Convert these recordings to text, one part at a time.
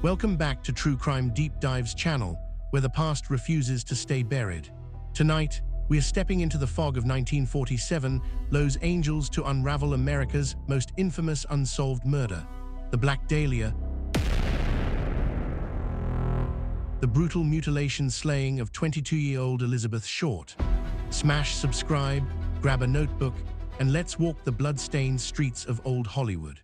Welcome back to True Crime Deep Dives channel, where the past refuses to stay buried. Tonight, we are stepping into the fog of 1947, Los Angeles, to unravel America's most infamous unsolved murder, the Black Dahlia, the brutal mutilation slaying of 22-year-old Elizabeth Short. Smash subscribe, grab a notebook, and let's walk the blood-stained streets of old Hollywood.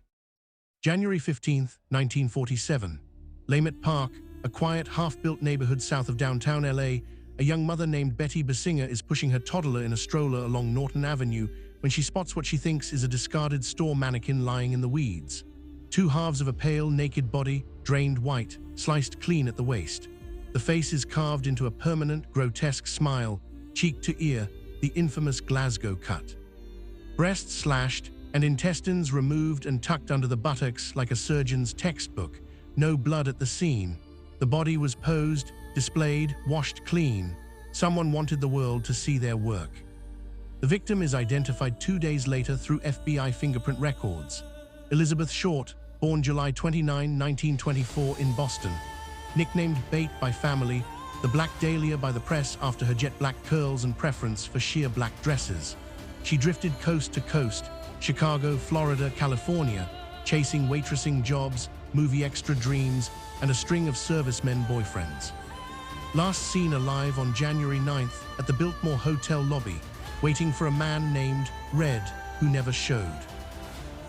January 15, 1947. Lamette Park, a quiet, half-built neighborhood south of downtown LA, a young mother named Betty Basinger is pushing her toddler in a stroller along Norton Avenue when she spots what she thinks is a discarded store mannequin lying in the weeds. Two halves of a pale, naked body, drained white, sliced clean at the waist. The face is carved into a permanent, grotesque smile, cheek to ear, the infamous Glasgow cut. Breasts slashed, and intestines removed and tucked under the buttocks like a surgeon's textbook. No blood at the scene. The body was posed, displayed, washed clean. Someone wanted the world to see their work. The victim is identified 2 days later through FBI fingerprint records. Elizabeth Short, born July 29, 1924 in Boston. Nicknamed Bait by family, the Black Dahlia by the press after her jet black curls and preference for sheer black dresses. She drifted coast to coast, Chicago, Florida, California, chasing waitressing jobs, movie extra dreams, and a string of servicemen boyfriends. Last seen alive on January 9th at the Biltmore Hotel lobby, waiting for a man named Red, who never showed.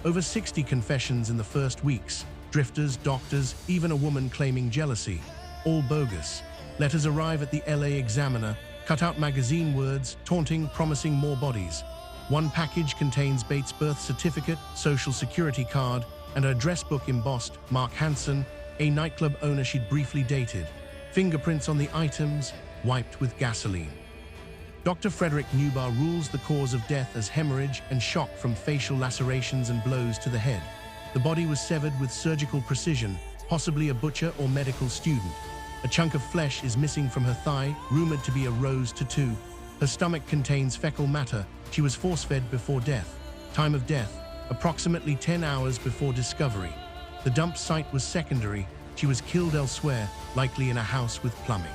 Over 60 confessions in the first weeks, drifters, doctors, even a woman claiming jealousy. All bogus. Letters arrive at the LA Examiner, cut-out magazine words, taunting, promising more bodies. One package contains Bates' birth certificate, social security card, and her address book embossed, Mark Hansen, a nightclub owner she'd briefly dated. Fingerprints on the items, wiped with gasoline. Dr. Frederick Newbar rules the cause of death as hemorrhage and shock from facial lacerations and blows to the head. The body was severed with surgical precision, possibly a butcher or medical student. A chunk of flesh is missing from her thigh, rumored to be a rose tattoo. Her stomach contains fecal matter. She was force-fed before death. Time of death, approximately 10 hours before discovery. The dump site was secondary. She was killed elsewhere, likely in a house with plumbing.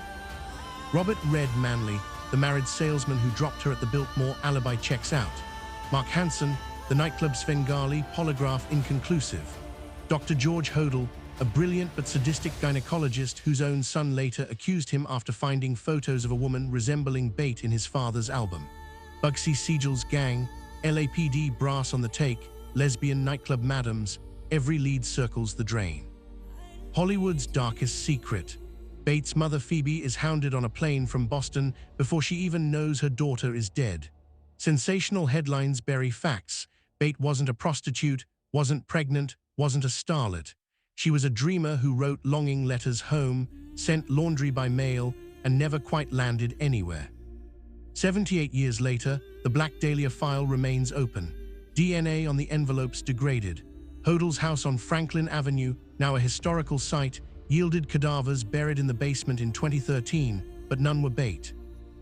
Robert Red Manley, the married salesman who dropped her at the Biltmore, alibi checks out. Mark Hansen, the nightclub Svengali, polygraph inconclusive. Dr. George Hodel, a brilliant but sadistic gynecologist whose own son later accused him after finding photos of a woman resembling Bait in his father's album. Bugsy Siegel's gang, LAPD brass on the take, lesbian nightclub madams, every lead circles the drain. Hollywood's darkest secret. Bates' mother Phoebe is hounded on a plane from Boston before she even knows her daughter is dead. Sensational headlines bury facts. Bate wasn't a prostitute, wasn't pregnant, wasn't a starlet. She was a dreamer who wrote longing letters home, sent laundry by mail, and never quite landed anywhere. 78 years later, the Black Dahlia file remains open. DNA on the envelopes degraded. Hodel's house on Franklin Avenue, now a historical site, yielded cadavers buried in the basement in 2013, but none were Bait.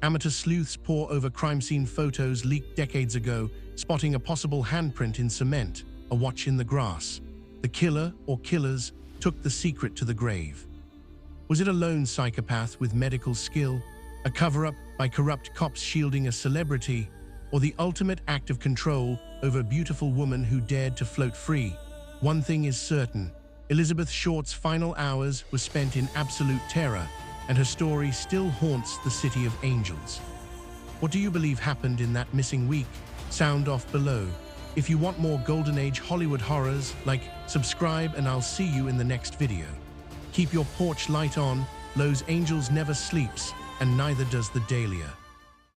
Amateur sleuths pore over crime scene photos leaked decades ago, spotting a possible handprint in cement, a watch in the grass. The killer, or killers, took the secret to the grave. Was it a lone psychopath with medical skill, a cover-up by corrupt cops shielding a celebrity, or the ultimate act of control over a beautiful woman who dared to float free? One thing is certain, Elizabeth Short's final hours were spent in absolute terror, and her story still haunts the City of Angels. What do you believe happened in that missing week? Sound off below. If you want more Golden Age Hollywood horrors, subscribe, and I'll see you in the next video. Keep your porch light on. Los Angeles never sleeps, and neither does the Dahlia.